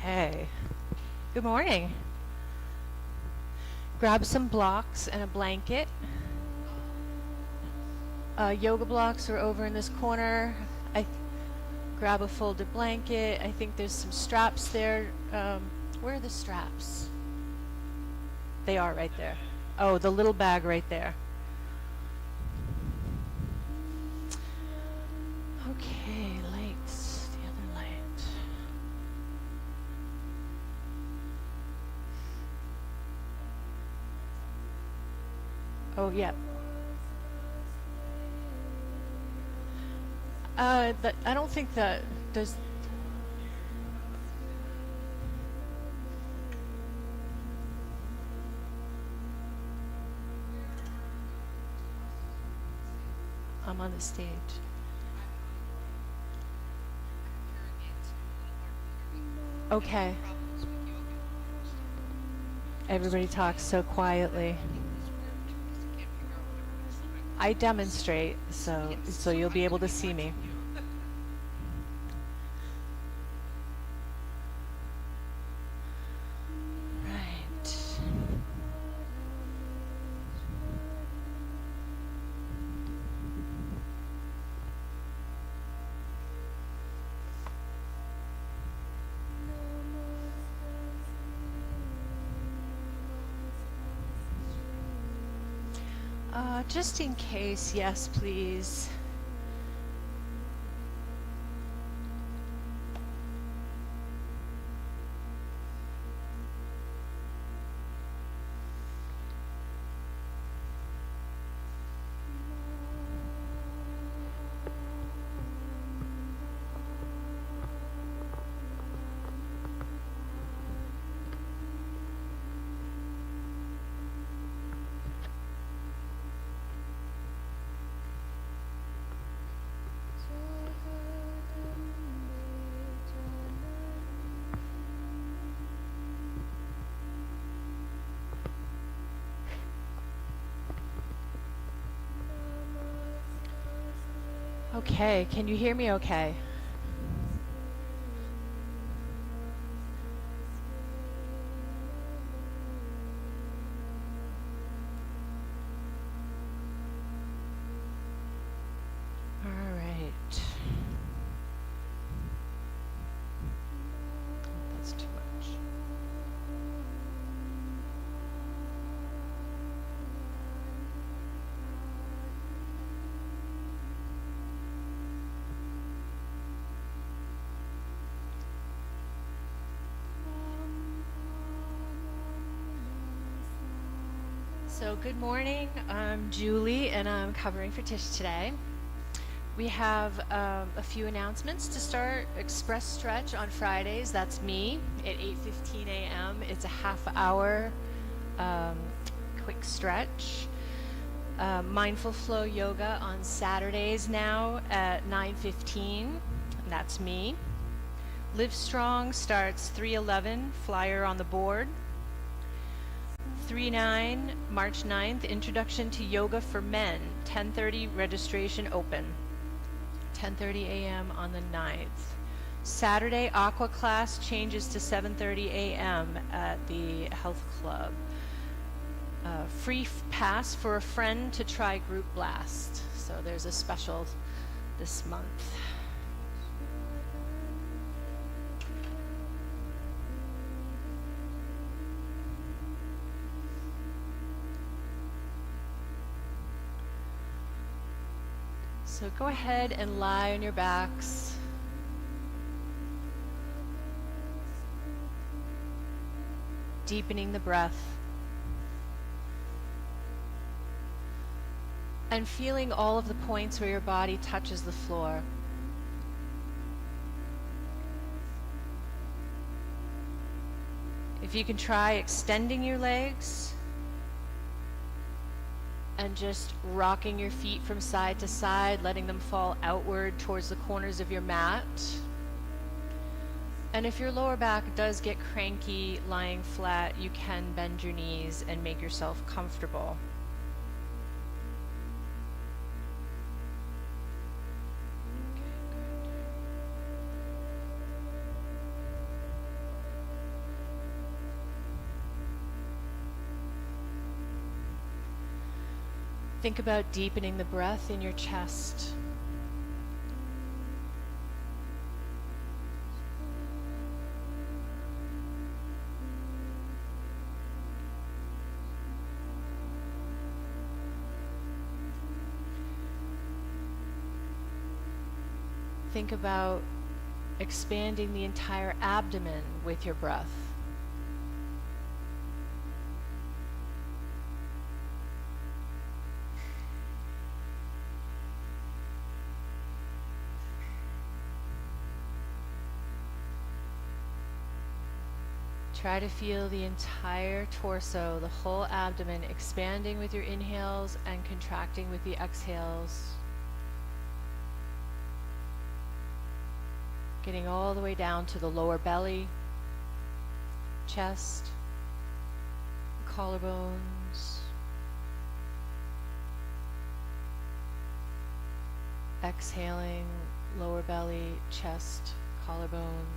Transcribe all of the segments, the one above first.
Okay. Good morning. Grab some blocks and a blanket. Yoga blocks are over in this corner. Grab a folded blanket. I think there's some straps there. Where are the straps? They are right there. Oh, the little bag right there. Okay, lights. The other light. Oh, yeah. I don't think that does. I'm on the stage. Okay. Everybody talks so quietly. I demonstrate, so you'll be able to see me. Right. Just in case, yes, please. Okay, can you hear me okay? All right. That's too much. So good morning, I'm Julie and I'm covering for Tish today. We have a few announcements to start. Express Stretch on Fridays, that's me, at 8:15 a.m. It's a half-hour quick stretch. Mindful Flow Yoga on Saturdays now at 9:15, that's me. Live Strong starts 3:11, flyer on the board. 3/9, March 9th, Introduction to Yoga for Men, 10:30 registration open. 10:30 a.m. on the 9th. Saturday, Aqua class changes to 7:30 a.m. at the Health Club. Free pass for a friend to try Group Blast. So there's a special this month. So go ahead and lie on your backs. Deepening the breath. And feeling all of the points where your body touches the floor. If you can try extending your legs and just rocking your feet from side to side, letting them fall outward towards the corners of your mat. And if your lower back does get cranky lying flat, you can bend your knees and make yourself comfortable. Think about deepening the breath in your chest. Think about expanding the entire abdomen with your breath. Try to feel the entire torso, the whole abdomen, expanding with your inhales and contracting with the exhales. Getting all the way down to the lower belly, chest, collarbones. Exhaling, lower belly, chest, collarbones.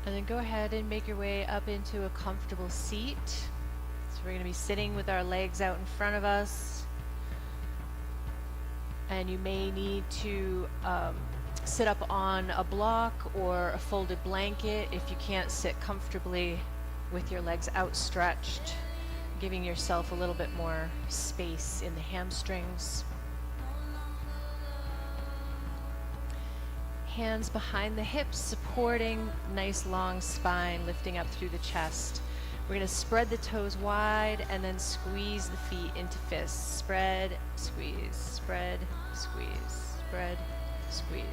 And then go ahead and make your way up into a comfortable seat. So we're going to be sitting with our legs out in front of us. And you may need to sit up on a block or a folded blanket if you can't sit comfortably with your legs outstretched, giving yourself a little bit more space in the hamstrings. Hands behind the hips, supporting nice long spine, lifting up through the chest. We're going to spread the toes wide and then squeeze the feet into fists. Spread, squeeze, spread, squeeze, spread, squeeze.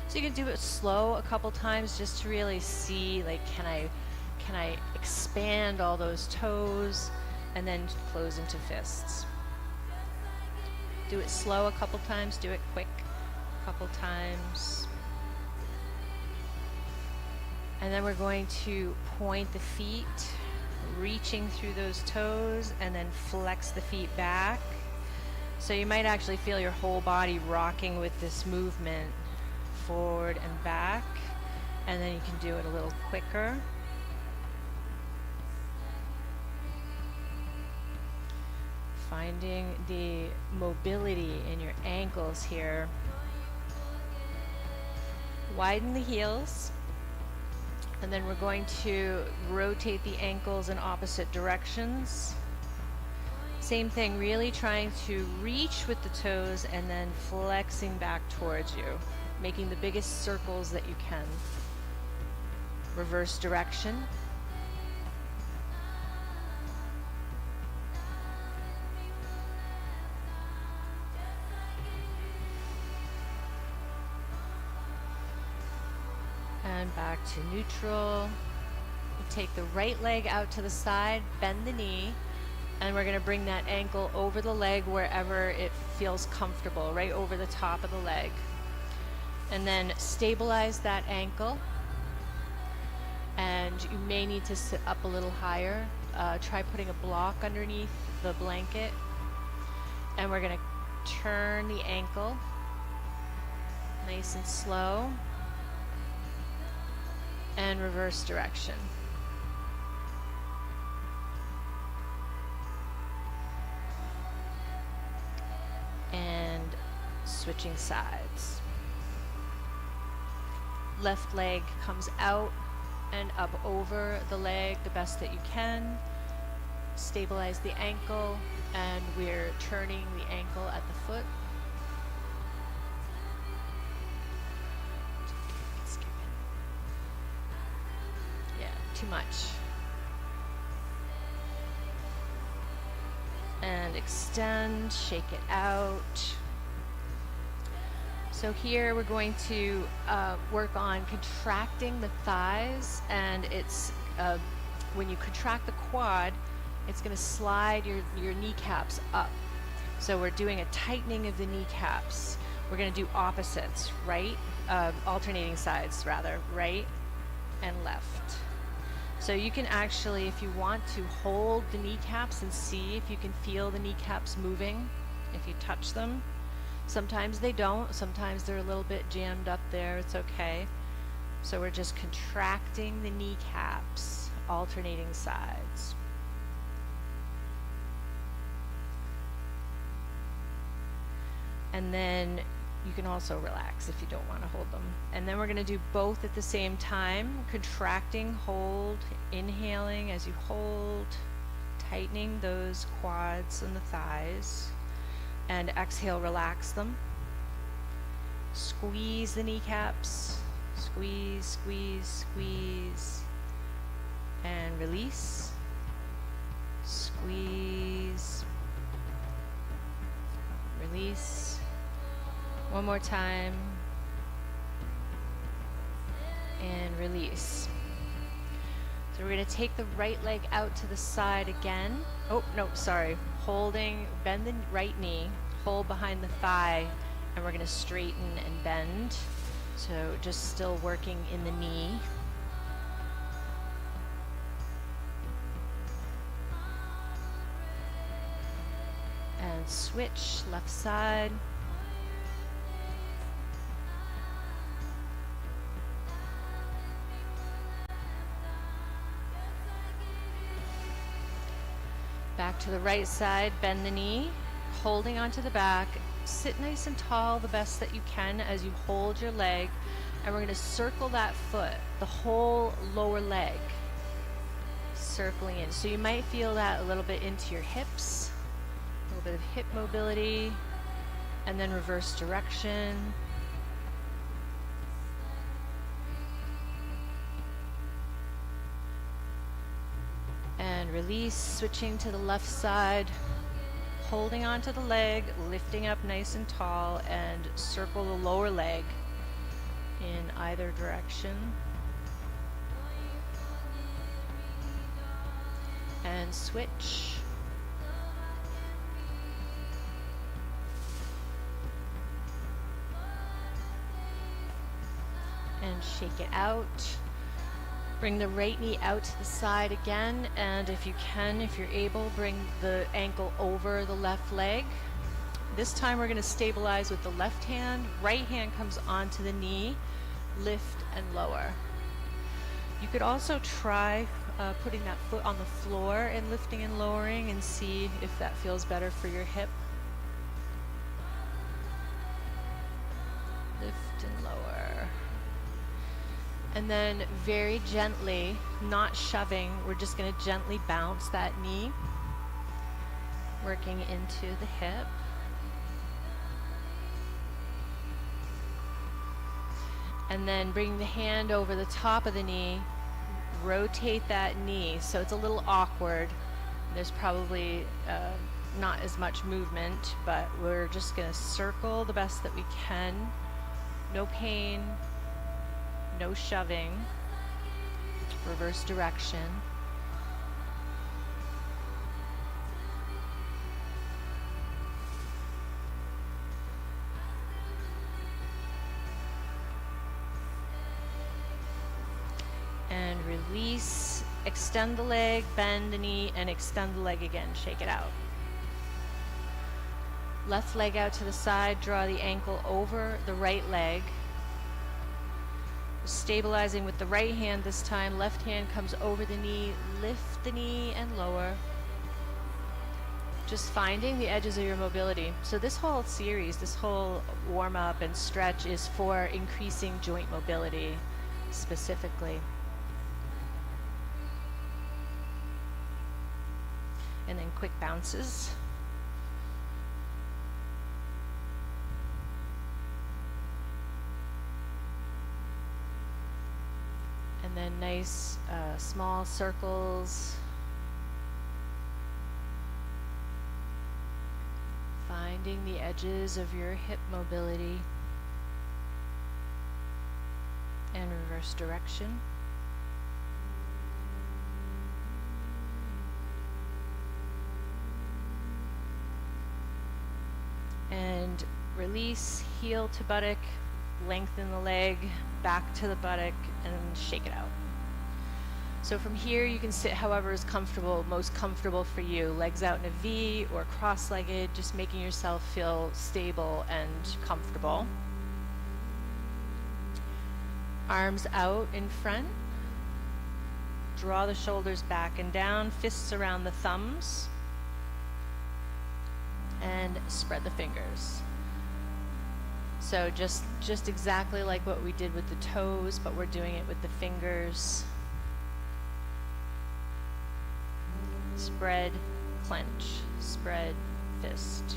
So you can do it slow a couple times just to really see, like, can I expand all those toes and then close into fists. Do it slow a couple times, do it quick a couple times. And then we're going to point the feet, reaching through those toes, and then flex the feet back. So you might actually feel your whole body rocking with this movement, forward and back. And then you can do it a little quicker. Finding the mobility in your ankles here. Widen the heels. And then we're going to rotate the ankles in opposite directions. Same thing, really trying to reach with the toes and then flexing back towards you, making the biggest circles that you can. Reverse direction. And back to neutral. You take the right leg out to the side, bend the knee, and we're going to bring that ankle over the leg wherever it feels comfortable, right over the top of the leg. And then stabilize that ankle. And you may need to sit up a little higher. Try putting a block underneath the blanket. And we're going to turn the ankle nice and slow. And reverse direction. And switching sides. Left leg comes out and up over the leg the best that you can. Stabilize the ankle, and we're turning the ankle at the foot. Too much. And extend, shake it out. So here we're going to work on contracting the thighs, and it's when you contract the quad, it's going to slide your kneecaps up. So we're doing a tightening of the kneecaps. We're going to do opposites, right? Alternating sides rather, right and left. So you can actually, if you want to, hold the kneecaps and see if you can feel the kneecaps moving if you touch them. Sometimes they don't, sometimes they're a little bit jammed up there, it's okay. So we're just contracting the kneecaps, alternating sides. And then you can also relax if you don't want to hold them. And then we're going to do both at the same time, contracting, hold, inhaling as you hold, tightening those quads and the thighs, and exhale, relax them. Squeeze the kneecaps, squeeze, squeeze, squeeze, and release. Squeeze, release. One more time, and release. So we're going to take the right leg out to the side again. Oh, no, sorry. Holding, bend the right knee, hold behind the thigh, and we're going to straighten and bend. So just still working in the knee. And switch, left side. Back to the right side, bend the knee, holding onto the back, sit nice and tall the best that you can as you hold your leg, and we're going to circle that foot, the whole lower leg, circling in. So you might feel that a little bit into your hips, a little bit of hip mobility, and then reverse direction. And release, switching to the left side, holding onto the leg, lifting up nice and tall, and circle the lower leg in either direction. And switch. And shake it out. Bring the right knee out to the side again, and if you can, if you're able, bring the ankle over the left leg. This time we're going to stabilize with the left hand. Right hand comes onto the knee, lift and lower. You could also try putting that foot on the floor and lifting and lowering and see if that feels better for your hip. Lift and lower. And then very gently, not shoving, we're just going to gently bounce that knee, working into the hip. And then bring the hand over the top of the knee, rotate that knee. So it's a little awkward. There's probably not as much movement, but we're just going to circle the best that we can. No pain. No shoving, reverse direction. And release, extend the leg, bend the knee, and extend the leg again, shake it out. Left leg out to the side, draw the ankle over the right leg. Stabilizing with the right hand this time, left hand comes over the knee, lift the knee and lower. Just finding the edges of your mobility. So this whole series, this whole warm up and stretch is for increasing joint mobility specifically. And then quick bounces. And then nice small circles. Finding the edges of your hip mobility. And reverse direction. And release, heel to buttock, lengthen the leg, back to the buttock, and shake it out. So from here you can sit however is comfortable, most comfortable for you. Legs out in a V or cross-legged, just making yourself feel stable and comfortable. Arms out in front. Draw the shoulders back and down, fists around the thumbs. And spread the fingers. So just exactly like what we did with the toes, but we're doing it with the fingers. Spread, clench, spread, fist.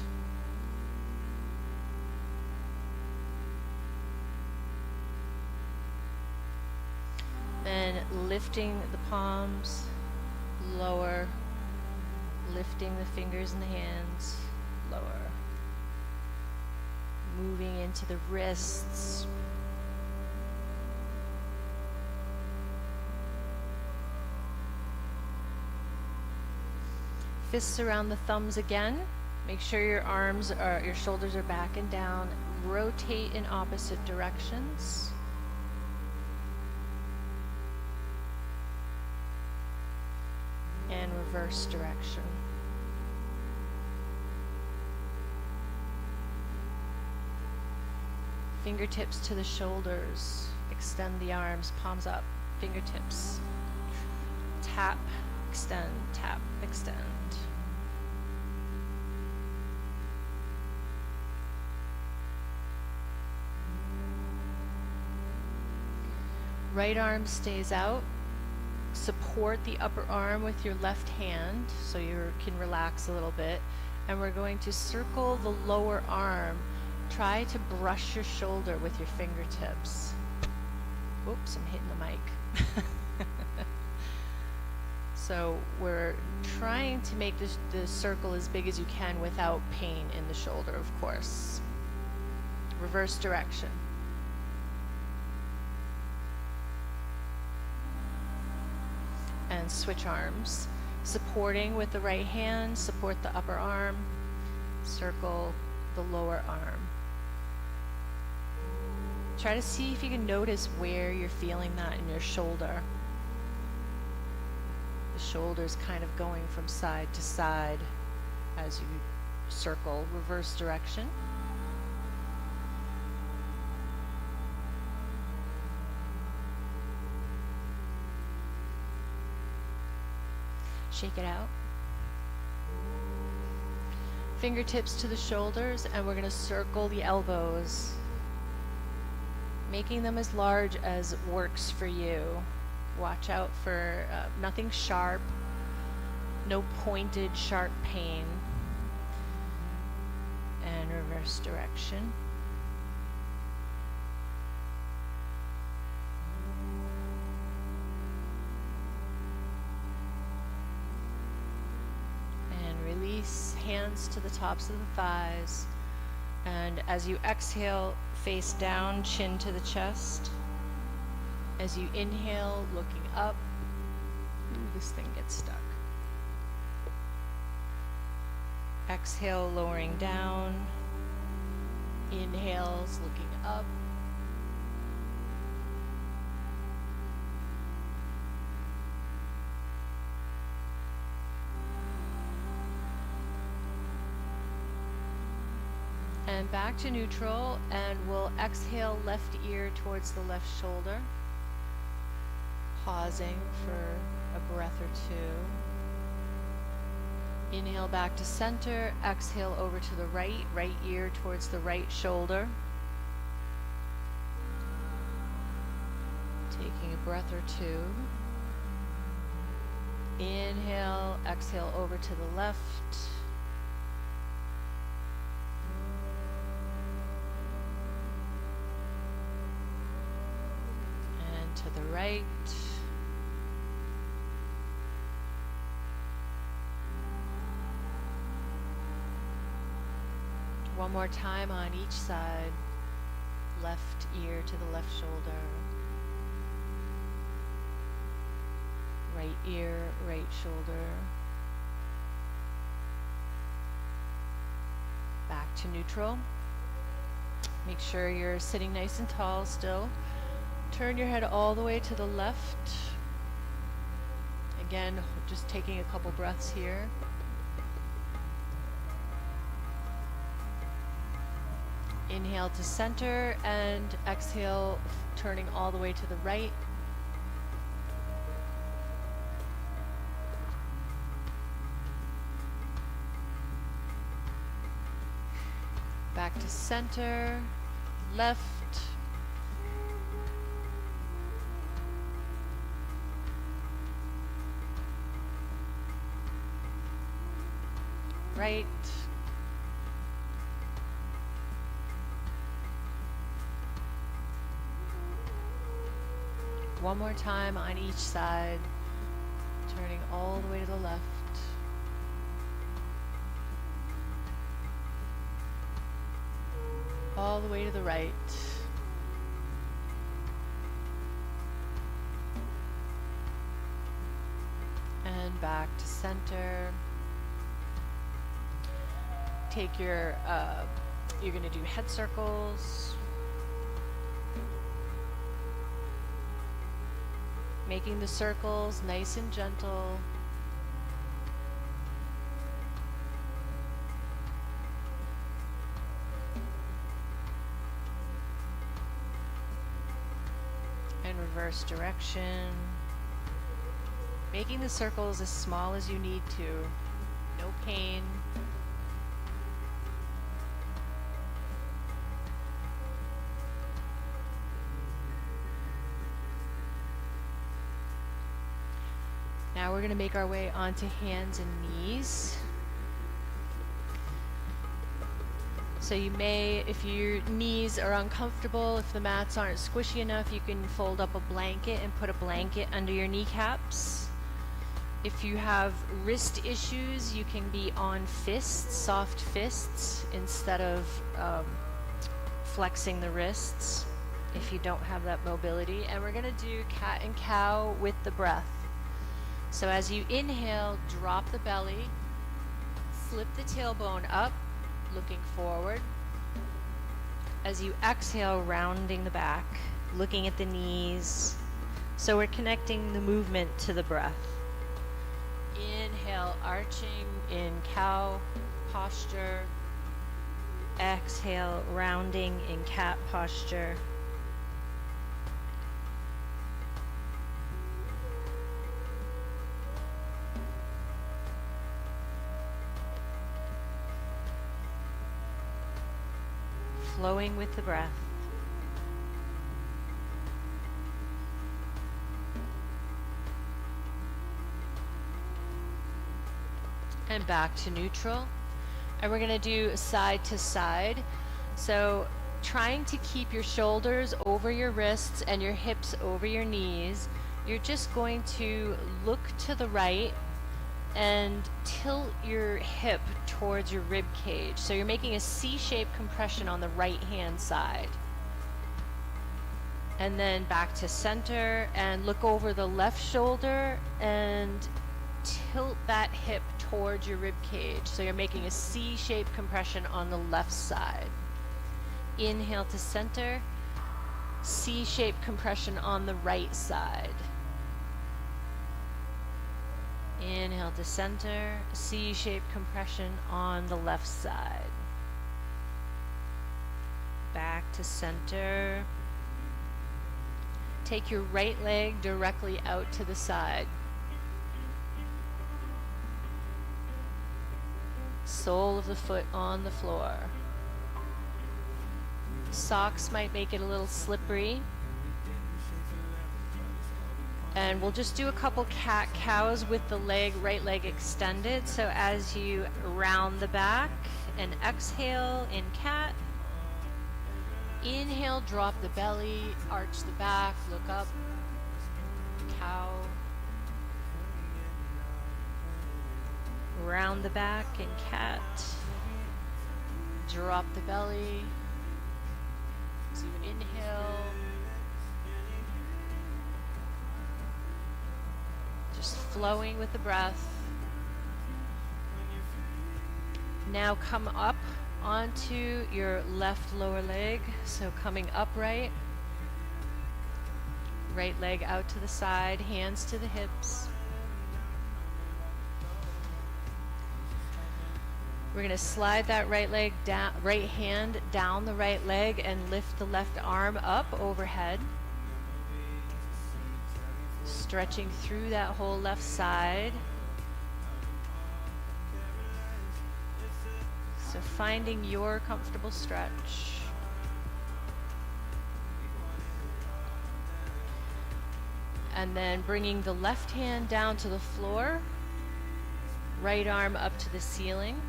Then lifting the palms, lower, lifting the fingers and the hands, lower. Moving into the wrists. Fists around the thumbs again. Make sure your shoulders are back and down. Rotate in opposite directions. And reverse direction. Fingertips to the shoulders. Extend the arms, palms up, fingertips. Tap, extend, tap, extend. Right arm stays out. Support the upper arm with your left hand so you can relax a little bit. And we're going to circle the lower arm. Try to brush your shoulder with your fingertips. Oops, I'm hitting the mic. So we're trying to make the circle as big as you can without pain in the shoulder, of course. Reverse direction. And switch arms. Supporting with the right hand, support the upper arm, circle the lower arm. Try to see if you can notice where you're feeling that in your shoulder. The shoulder's kind of going from side to side as you circle, reverse direction. Shake it out. Fingertips to the shoulders, and we're going to circle the elbows, making them as large as works for you. Watch out for nothing sharp, no pointed, sharp pain. And reverse direction. Release, hands to the tops of the thighs, and as you exhale, face down, chin to the chest. As you inhale, looking up. Ooh, this thing gets stuck. Exhale, lowering down. Inhales, looking up. And back to neutral, and we'll exhale left ear towards the left shoulder, pausing for a breath or two. Inhale back to center, exhale over to the right ear towards the right shoulder. Taking a breath or two. Inhale, exhale over to the left. To the right. One more time on each side. Left ear to the left shoulder. Right ear, right shoulder. Back to neutral. Make sure you're sitting nice and tall still. Turn your head all the way to the left. Again, just taking a couple breaths here. Inhale to center and exhale, turning all the way to the right. Back to center, left. Right. One more time on each side, turning all the way to the left. All the way to the right. And back to center. Take your, you're going to do head circles. Making the circles nice and gentle. And reverse direction. Making the circles as small as you need to. No pain. Now we're going to make our way onto hands and knees. So you may, if your knees are uncomfortable, if the mats aren't squishy enough, you can fold up a blanket and put a blanket under your kneecaps. If you have wrist issues, you can be on fists, soft fists, instead of flexing the wrists if you don't have that mobility. And we're going to do cat and cow with the breath. So as you inhale, drop the belly, flip the tailbone up, looking forward. As you exhale, rounding the back, looking at the knees. So we're connecting the movement to the breath. Inhale, arching in cow posture. Exhale, rounding in cat posture. Flowing with the breath. And back to neutral. And we're going to do side to side. So trying to keep your shoulders over your wrists and your hips over your knees. You're just going to look to the right and tilt your hip towards your rib cage. So you're making a C-shaped compression on the right hand side. And then back to center and look over the left shoulder and tilt that hip towards your rib cage. So you're making a C-shaped compression on the left side. Inhale to center, C-shaped compression on the right side. Inhale to center, C-shaped compression on the left side. Back to center. Take your right leg directly out to the side. Sole of the foot on the floor. Socks might make it a little slippery. And we'll just do a couple cat-cows with the right leg extended. So as you round the back and exhale in cat. Inhale, drop the belly, arch the back, look up, cow. Round the back in cat. Drop the belly. So you inhale. Just flowing with the breath. Now come up onto your left lower leg. So coming upright. Right leg out to the side, hands to the hips. We're going to slide that right leg down, right hand down the right leg and lift the left arm up overhead. Stretching through that whole left side. So finding your comfortable stretch. And then bringing the left hand down to the floor, right arm up to the ceiling.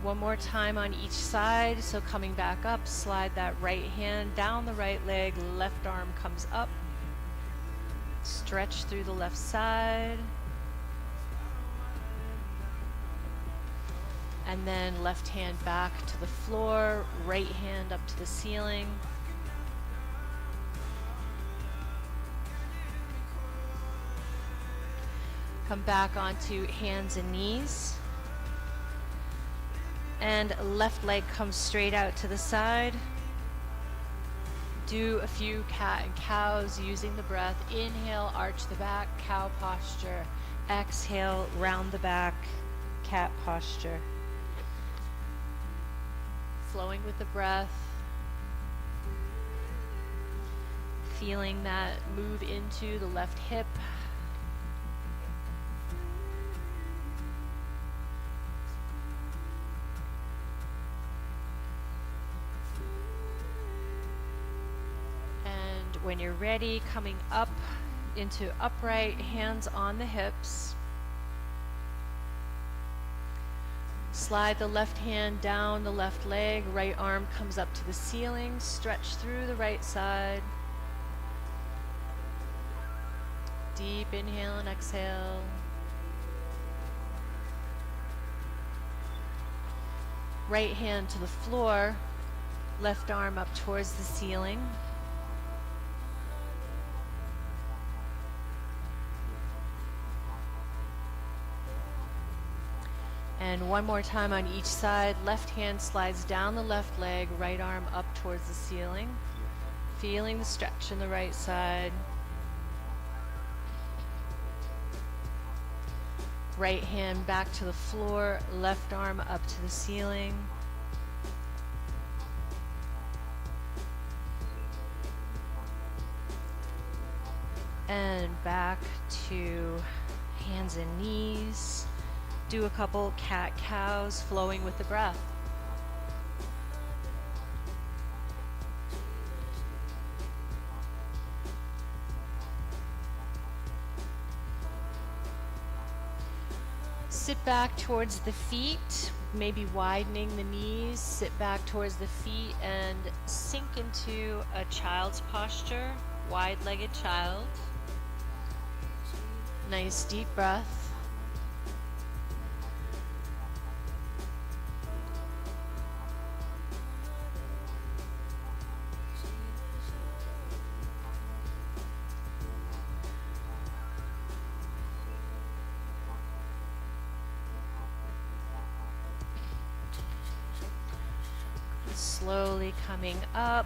One more time on each side, so coming back up, slide that right hand down the right leg, left arm comes up. Stretch through the left side. And then left hand back to the floor, right hand up to the ceiling. Come back onto hands and knees. And left leg comes straight out to the side. Do a few cat and cows using the breath. Inhale, arch the back, cow posture. Exhale, round the back, cat posture. Flowing with the breath. Feeling that move into the left hip. And when you're ready, coming up into upright, hands on the hips. Slide the left hand down the left leg, right arm comes up to the ceiling, stretch through the right side. Deep inhale and exhale. Right hand to the floor, left arm up towards the ceiling. And one more time on each side, left hand slides down the left leg, right arm up towards the ceiling. Feeling the stretch in the right side. Right hand back to the floor, left arm up to the ceiling. And back to hands and knees. Do a couple cat-cows flowing with the breath. Sit back towards the feet, maybe widening the knees. Sit back towards the feet and sink into a child's posture, wide-legged child. Nice deep breath. Slowly coming up.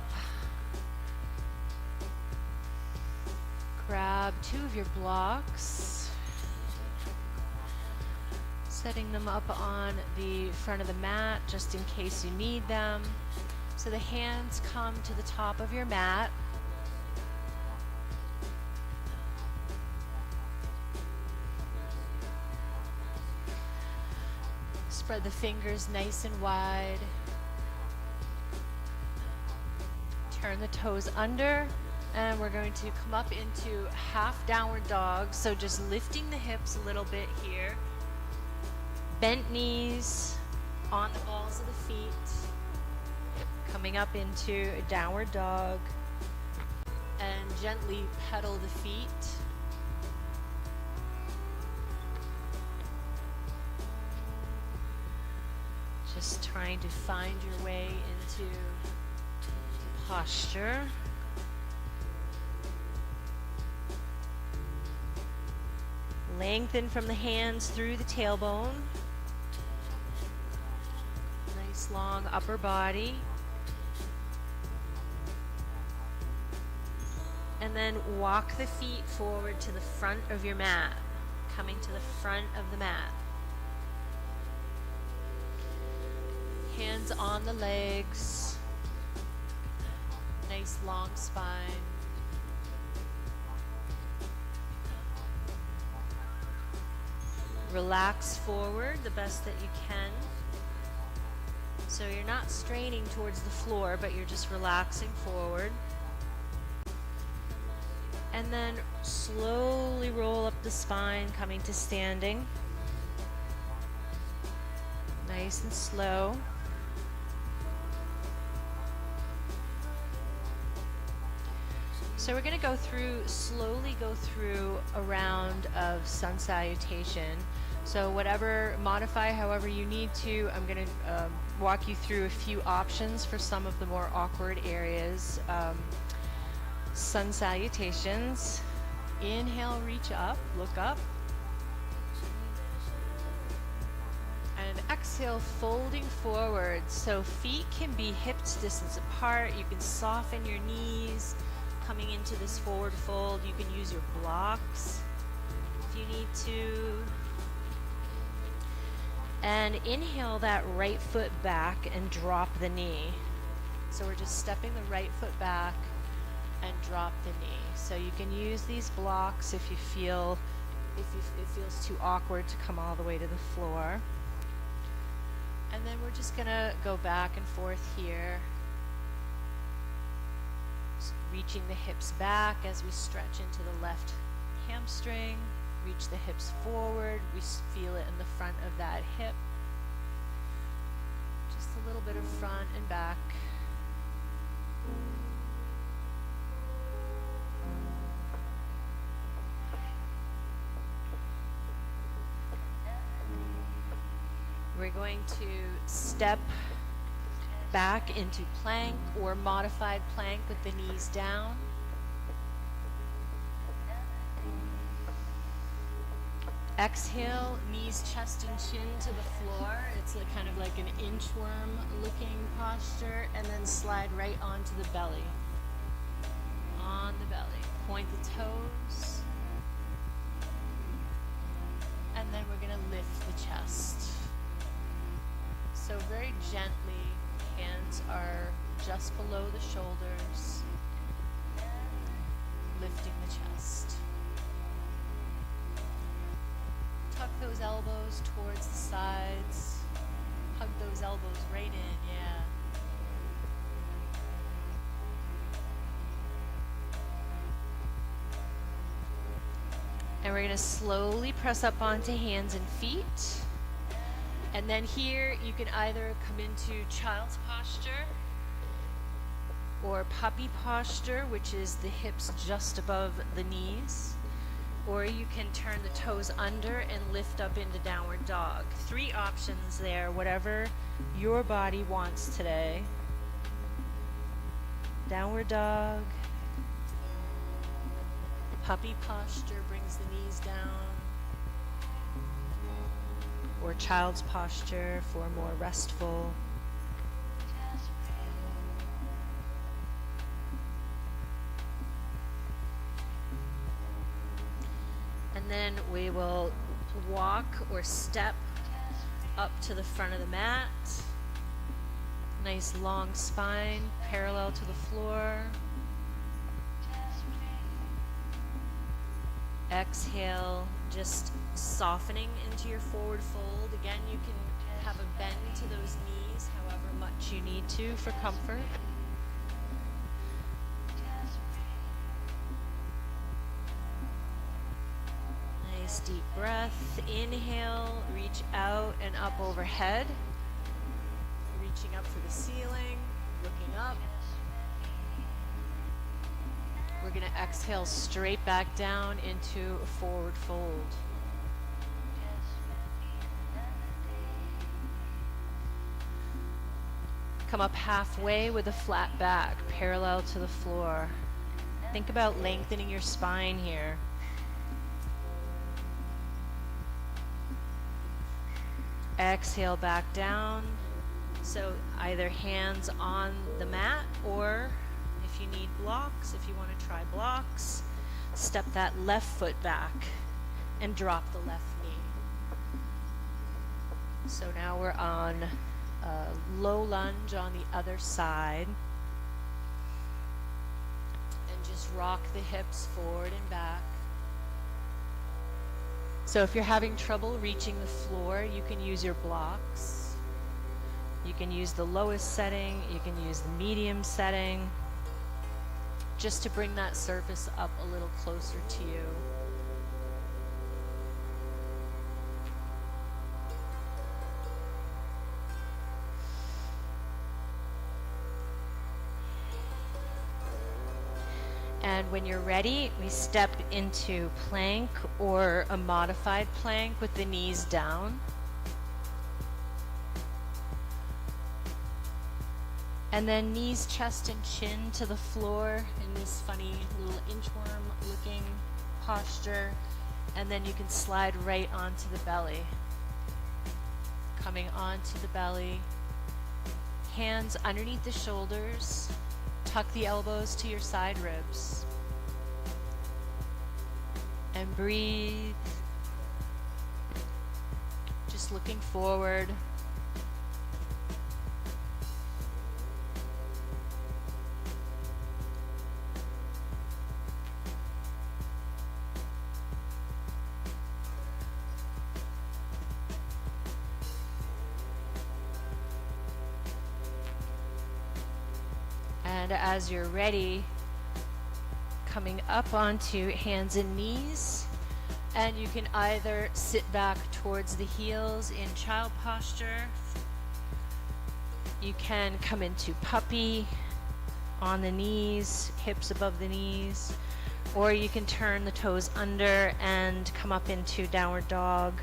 Grab two of your blocks, setting them up on the front of the mat just in case you need them. So the hands come to the top of your mat. Spread the fingers nice and wide. Turn the toes under, and we're going to come up into half downward dog. So just lifting the hips a little bit here. Bent knees on the balls of the feet. Coming up into a downward dog. And gently pedal the feet. Just trying to find your way into posture. Lengthen from the hands through the tailbone. Nice long upper body. And then walk the feet forward to the front of your mat, coming to the front of the mat. Hands on the legs, nice long spine. Relax forward the best that you can. So you're not straining towards the floor, but you're just relaxing forward. And then slowly roll up the spine, coming to standing. Nice and slow. So we're going to slowly go through a round of sun salutation. So modify however you need to. I'm going to walk you through a few options for some of the more awkward areas. Sun salutations. Inhale, reach up, look up. And exhale, folding forward. So feet can be hips distance apart. You can soften your knees. Coming into this forward fold, you can use your blocks if you need to. And inhale that right foot back and drop the knee. So we're just stepping the right foot back and drop the knee. So you can use these blocks if it feels too awkward to come all the way to the floor. And then we're just gonna go back and forth here. Reaching the hips back as we stretch into the left hamstring. Reach the hips forward. We feel it in the front of that hip. Just a little bit of front and back. We're going to step back into plank or modified plank with the knees down. Exhale, knees, chest, and chin to the floor. It's kind of like an inchworm looking posture, and then slide right onto the belly. On the belly. Point the toes. And then we're going to lift the chest. So very gently. Hands are just below the shoulders, lifting the chest. Tuck those elbows towards the sides. Hug those elbows right in, yeah. And we're going to slowly press up onto hands and feet. And then here you can either come into child's posture or puppy posture, which is the hips just above the knees. Or you can turn the toes under and lift up into downward dog. 3 options there, whatever your body wants today. Downward dog. Puppy posture brings the knees down. Or child's posture for more restful. And then we will walk or step up to the front of the mat. Nice long spine, parallel to the floor. Exhale, just softening into your forward fold. Again, you can have a bend to those knees however much you need to for comfort. Nice deep breath. Inhale, reach out and up overhead. Reaching up for the ceiling, looking up. We're going to exhale straight back down into a forward fold. Come up halfway with a flat back, parallel to the floor. Think about lengthening your spine here. Exhale back down. So either hands on the mat, or if if you need blocks, if you want to try blocks. Step that left foot back and drop the left knee. So now we're on a low lunge on the other side. And just rock the hips forward and back. So if you're having trouble reaching the floor, you can use your blocks. You can use the lowest setting, you can use the medium setting, just to bring that surface up a little closer to you. And when you're ready, we step into plank or a modified plank with the knees down. And then knees, chest, and chin to the floor in this funny little inchworm looking posture. And then you can slide right onto the belly. Coming onto the belly. Hands underneath the shoulders. Tuck the elbows to your side ribs. And breathe. Just looking forward. And as you're ready, coming up onto hands and knees, and you can either sit back towards the heels in child posture, you can come into puppy on the knees, hips above the knees, or you can turn the toes under and come up into downward dog.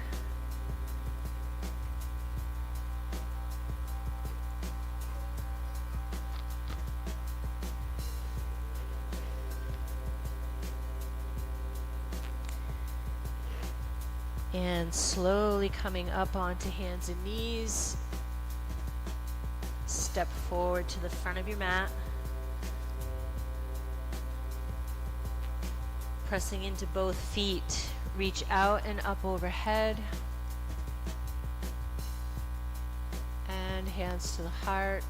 And slowly coming up onto hands and knees. Step forward to the front of your mat. Pressing into both feet. Reach out and up overhead. And hands to the heart.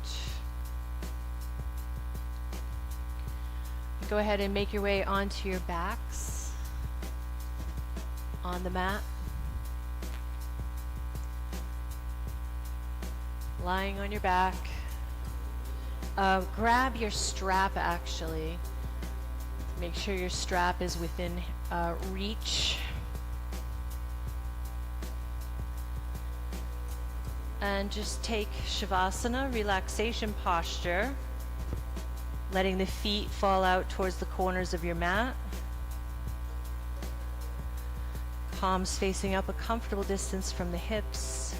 Go ahead and make your way onto your backs on the mat. Lying on your back. Grab your strap actually. Make sure your strap is within reach. And just take Shavasana, relaxation posture. Letting the feet fall out towards the corners of your mat. Palms facing up a comfortable distance from the hips.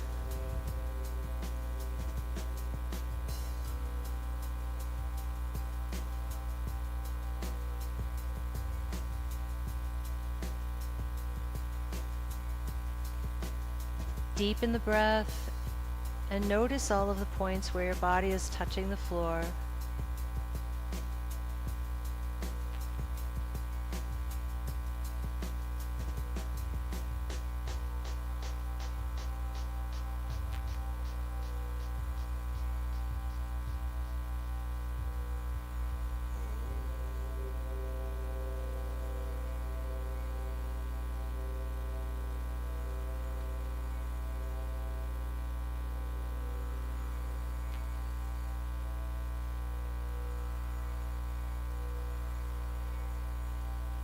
Deepen the breath and notice all of the points where your body is touching the floor.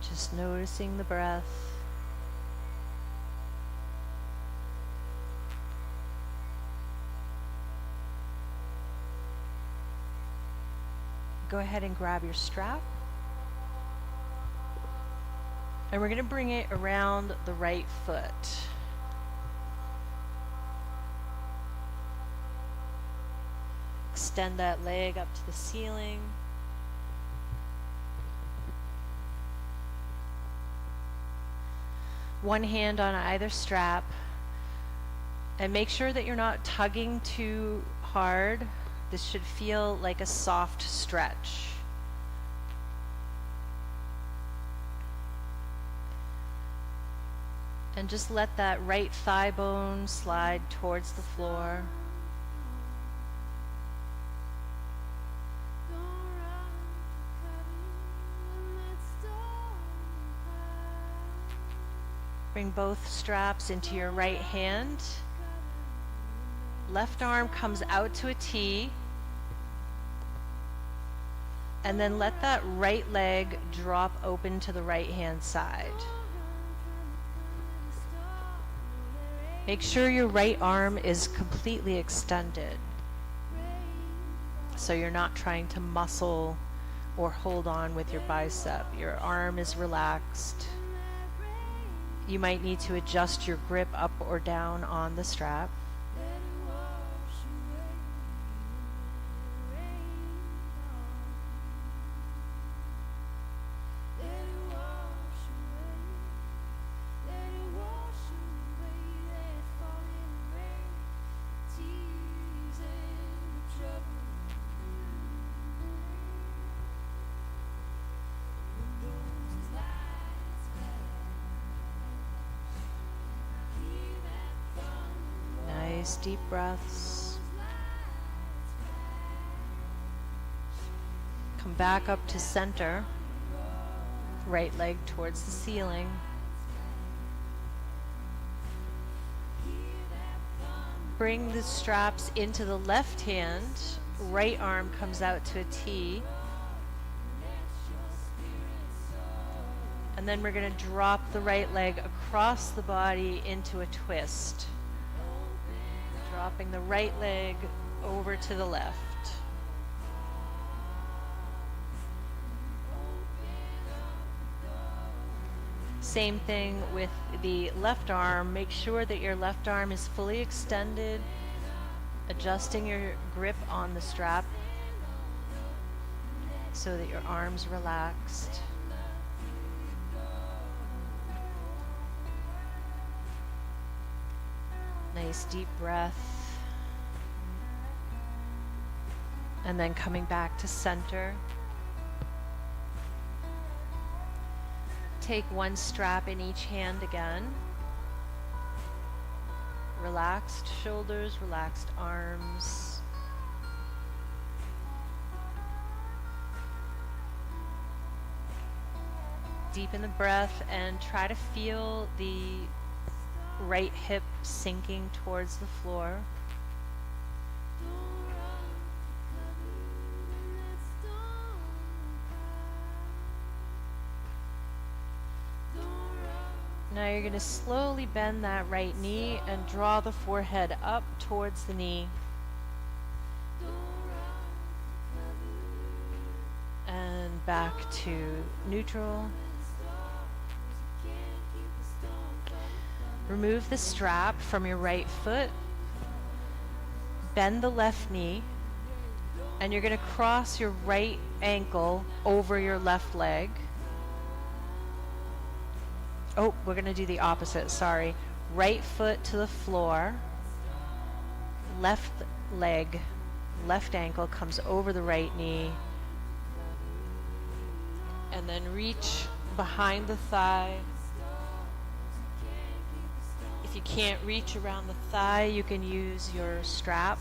Just noticing the breath. Go ahead and grab your strap. And we're going to bring it around the right foot. Extend that leg up to the ceiling. One hand on either strap, and make sure that you're not tugging too hard. This should feel like a soft stretch. And just let that right thigh bone slide towards the floor. Bring both straps into your right hand. Left arm comes out to a T. And then let that right leg drop open to the right hand side. Make sure your right arm is completely extended, so you're not trying to muscle or hold on with your bicep. Your arm is relaxed. You might need to adjust your grip up or down on the strap. Nice deep breaths. Come back up to center. Right leg towards the ceiling. Bring the straps into the left hand. Right arm comes out to a T. And then we're going to drop the right leg across the body into a twist. Dropping the right leg over to the left. Same thing with the left arm. Make sure that your left arm is fully extended, adjusting your grip on the strap so that your arm's relaxed. Nice deep breath. And then coming back to center. Take one strap in each hand again. Relaxed shoulders, relaxed arms. Deepen the breath and try to feel the right hip sinking towards the floor. Now you're going to slowly bend that right knee and draw the forehead up towards the knee. And back to neutral. Remove the strap from your right foot. Bend the left knee. And you're going to cross your right ankle over your left leg. Oh, we're going to do the opposite, sorry. Right foot to the floor. Left leg, left ankle comes over the right knee. And then reach behind the thigh. If you can't reach around the thigh, you can use your strap.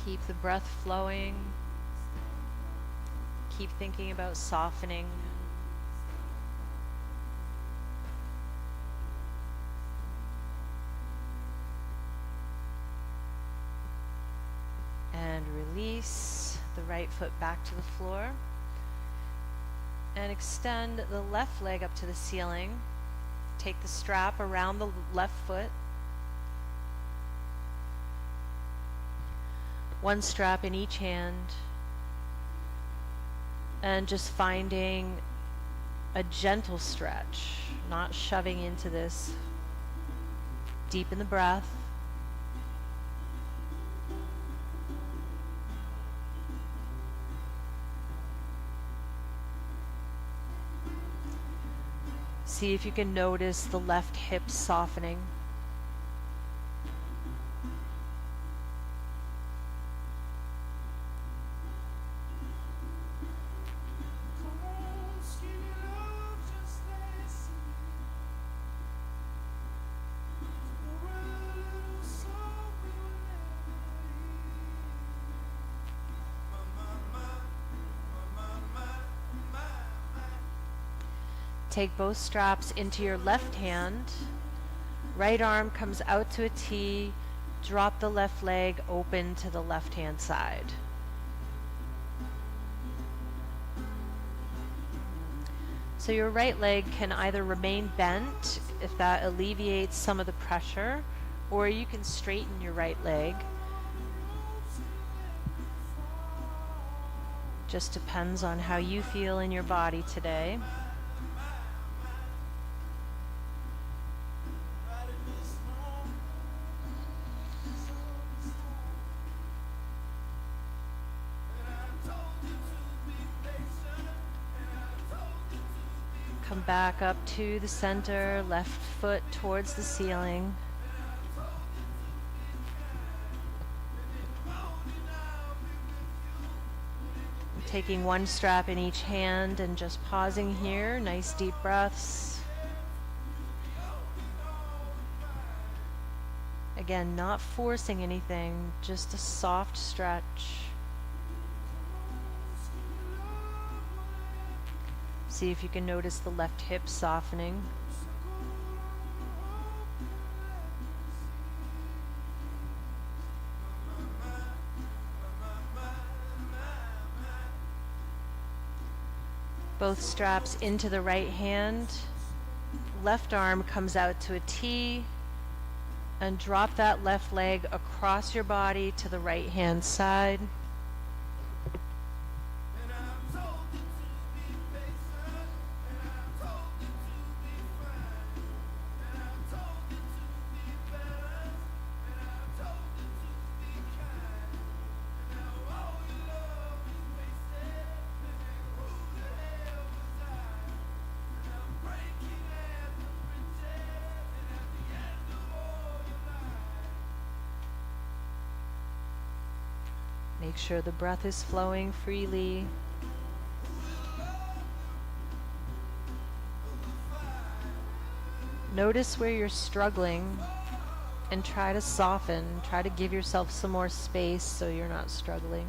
Keep the breath flowing. Keep thinking about softening. And release the right foot back to the floor. And extend the left leg up to the ceiling. Take the strap around the left foot. One strap in each hand. And just finding a gentle stretch, not shoving into this. Deepen the breath. See if you can notice the left hip softening. Take both straps into your left hand. Right arm comes out to a T. Drop the left leg open to the left hand side. So your right leg can either remain bent if that alleviates some of the pressure, or you can straighten your right leg. Just depends on how you feel in your body today. Come back up to the center, left foot towards the ceiling. Taking one strap in each hand and just pausing here, nice deep breaths. Again, not forcing anything, just a soft stretch. See if you can notice the left hip softening. Both straps into the right hand. Left arm comes out to a T. And drop that left leg across your body to the right hand side. Make sure the breath is flowing freely. Notice where you're struggling and try to soften. Try to give yourself some more space so you're not struggling.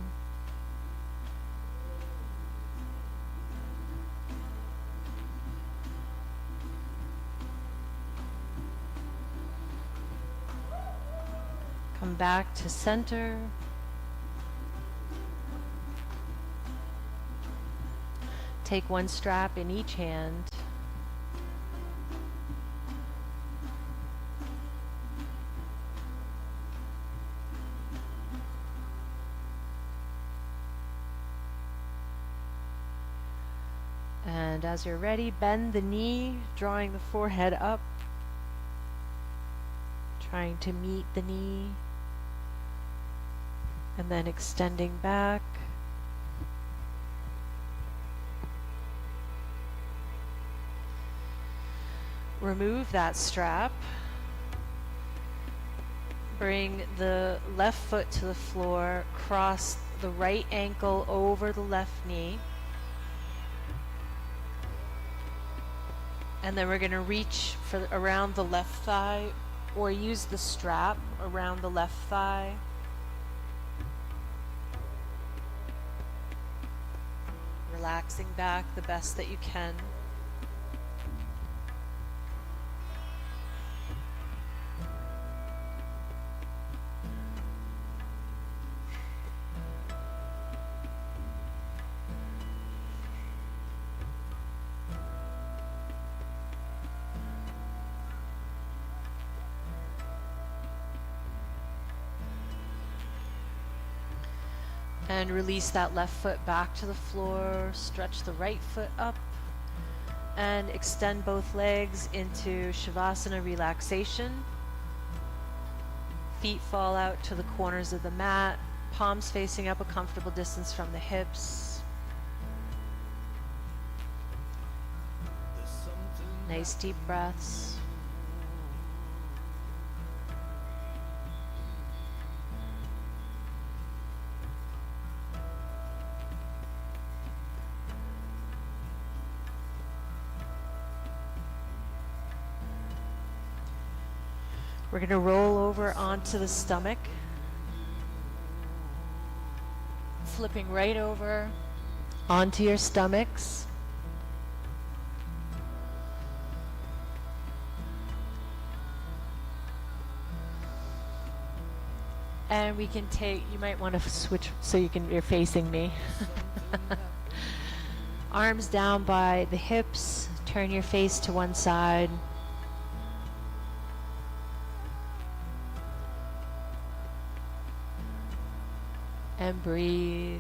Come back to center. Take one strap in each hand. And as you're ready, bend the knee, drawing the forehead up, trying to meet the knee, and then extending back. Remove that strap. Bring the left foot to the floor, cross the right ankle over the left knee. And then we're going to reach for around the left thigh or use the strap around the left thigh. Relaxing back the best that you can. And release that left foot back to the floor, stretch the right foot up, and extend both legs into Shavasana relaxation. Feet fall out to the corners of the mat, palms facing up a comfortable distance from the hips. There's something Nice deep breaths. We're going to roll over onto the stomach, flipping right over onto your stomachs. And we can take, you might want to switch so you're facing me. Arms down by the hips, turn your face to one side. And breathe.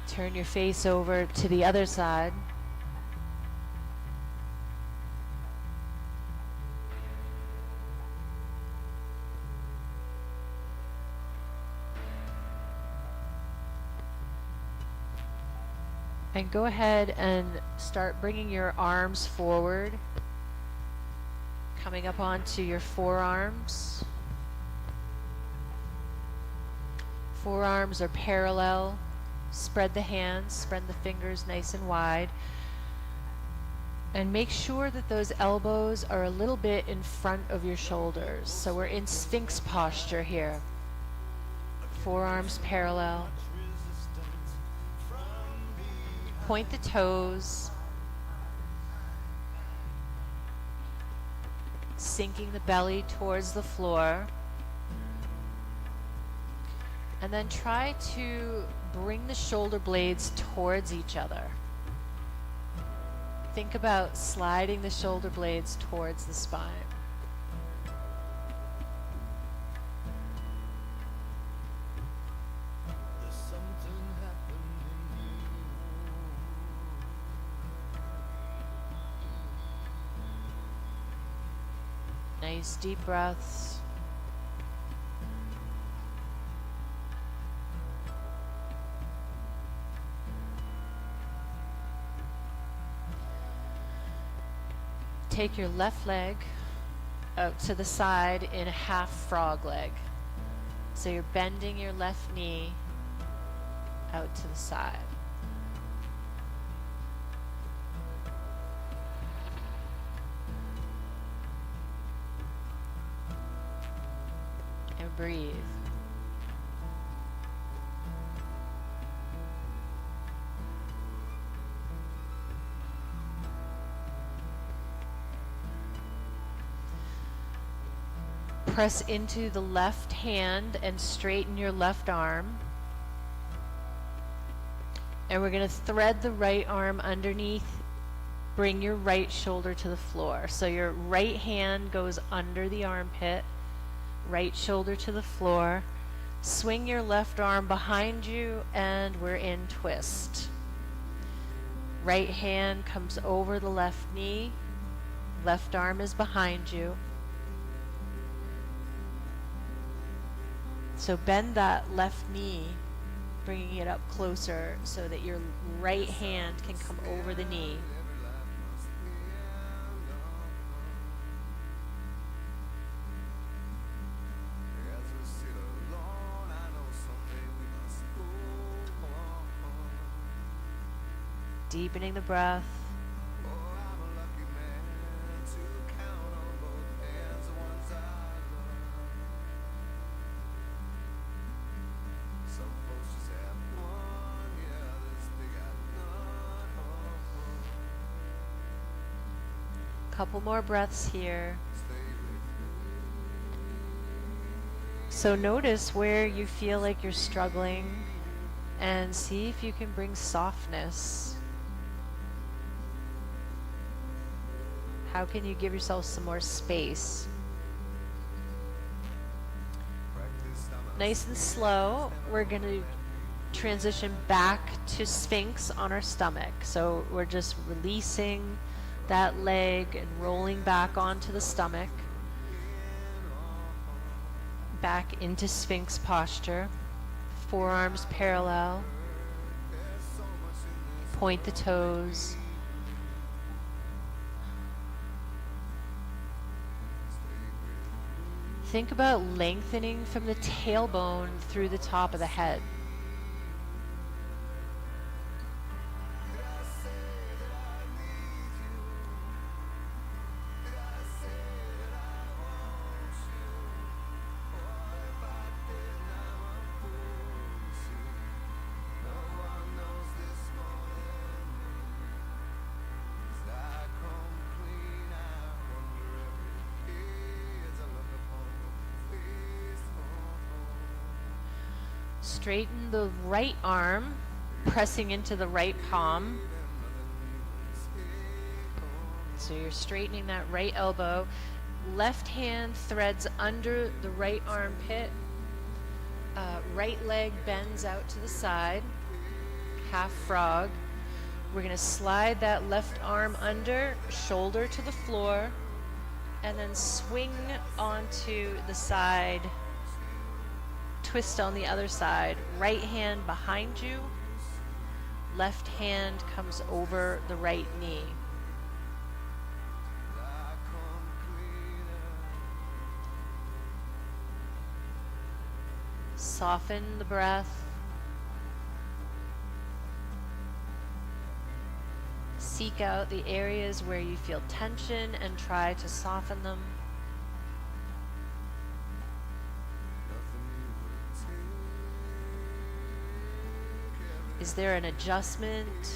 Turn your face over to the other side. And go ahead and start bringing your arms forward, coming up onto your forearms. Forearms are parallel. Spread the hands, spread the fingers nice and wide. And make sure that those elbows are a little bit in front of your shoulders. So we're in Sphinx posture here. Forearms parallel. Point the toes. Sinking the belly towards the floor. And then try to bring the shoulder blades towards each other. Think about sliding the shoulder blades towards the spine. Nice deep breaths. Take your left leg out to the side in a half frog leg. So you're bending your left knee out to the side. And breathe. Press into the left hand and straighten your left arm. And we're going to thread the right arm underneath. Bring your right shoulder to the floor. So your right hand goes under the armpit, right shoulder to the floor. Swing your left arm behind you and we're in twist. Right hand comes over the left knee. Left arm is behind you. So bend that left knee, bringing it up closer so that your right hand can come over the knee. Deepening the breath. Couple more breaths here. So notice where you feel like you're struggling and see if you can bring softness. How can you give yourself some more space? Nice and slow, we're going to transition back to Sphinx on our stomach. So we're just releasing that leg and rolling back onto the stomach. back into Sphinx posture. Forearms parallel. Point the toes. Think about lengthening from the tailbone through the top of the head. Straighten the right arm, pressing into the right palm. So you're straightening that right elbow. Left hand threads under the right armpit. Right leg bends out to the side, half frog. We're going to slide that left arm under, shoulder to the floor, and then swing onto the side. Twist on the other side. Right hand behind you. Left hand comes over the right knee. Soften the breath. Seek out the areas where you feel tension and try to soften them. Is there an adjustment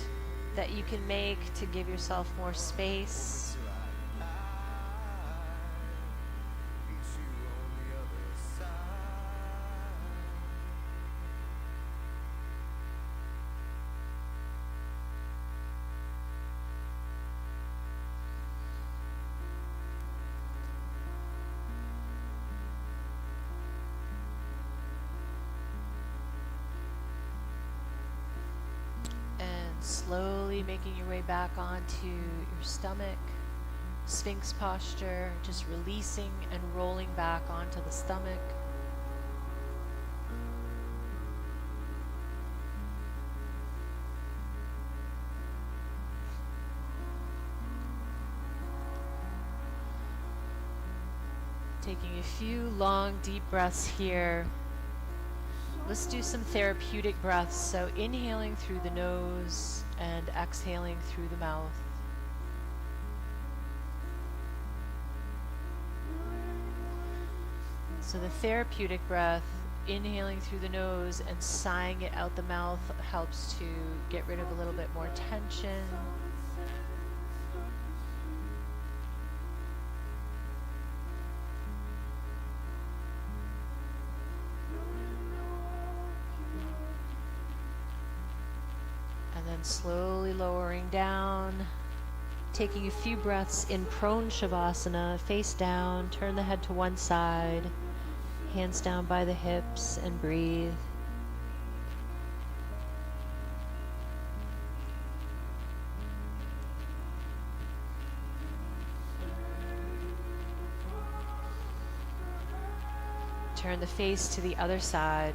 that you can make to give yourself more space? Slowly making your way back onto your stomach, Sphinx posture, just releasing and rolling back onto the stomach. Taking a few long, deep breaths here. Let's do some therapeutic breaths. So inhaling through the nose and exhaling through the mouth. So the therapeutic breath, inhaling through the nose and sighing it out the mouth, helps to get rid of a little bit more tension. And slowly lowering down, taking a few breaths in prone shavasana, face down, turn the head to one side, hands down by the hips, and breathe. Turn the face to the other side.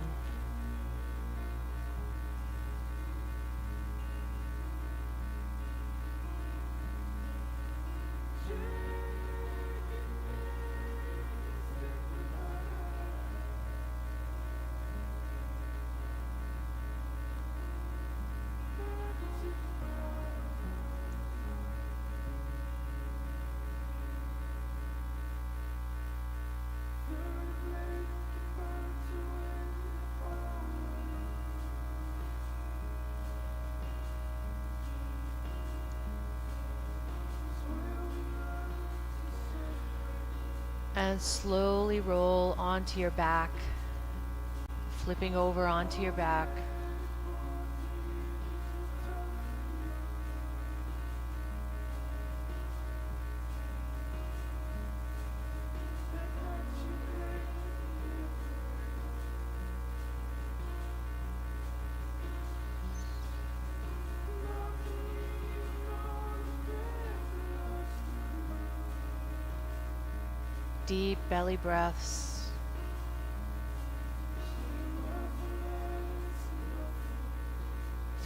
And slowly roll onto your back, flipping over onto your back. Deep belly breaths.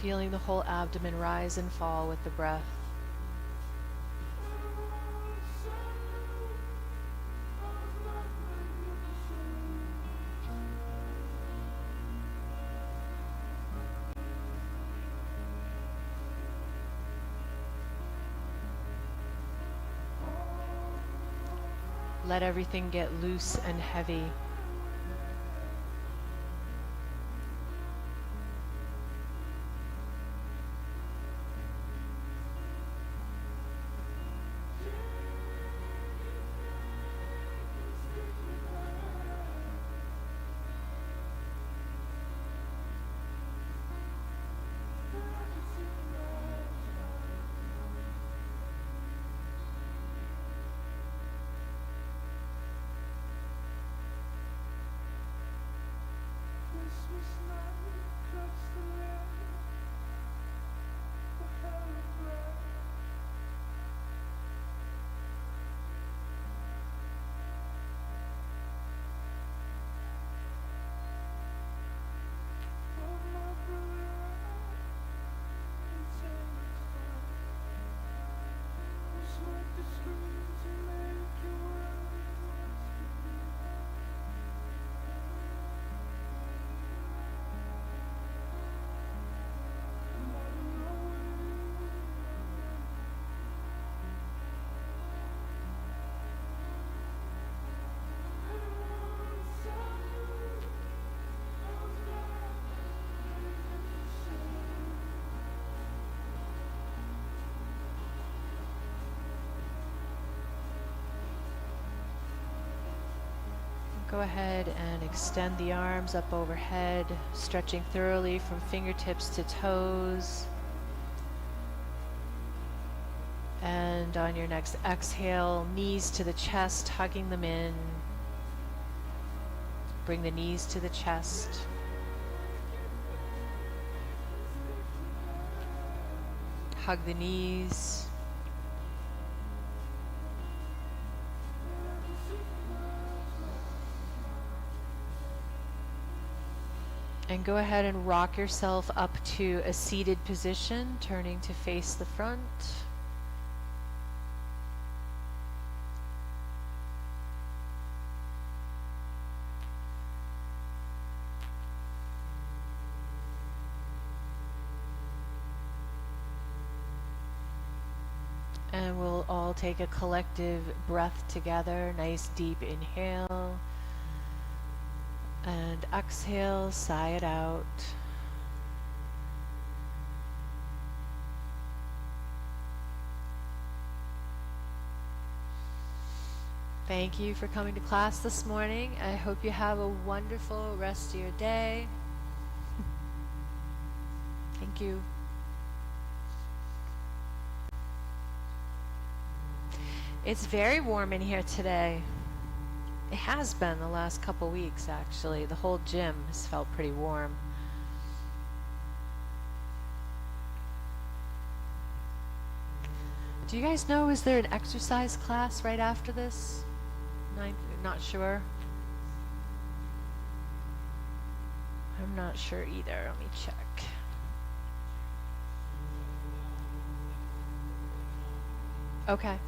Feeling the whole abdomen rise and fall with the breath. Let everything get loose and heavy. Go ahead and extend the arms up overhead, stretching thoroughly from fingertips to toes. And on your next exhale, knees to the chest, hugging them in. Bring the knees to the chest. Hug the knees. And go ahead and rock yourself up to a seated position, turning to face the front. And we'll all take a collective breath together. Nice deep inhale. And exhale, sigh it out. Thank you for coming to class this morning. I hope you have a wonderful rest of your day. Thank you. It's very warm in here today. It has been the last couple weeks, actually. The whole gym has felt pretty warm. Do you guys know, is there an exercise class right after this? Not sure. I'm not sure either. Let me check. Okay.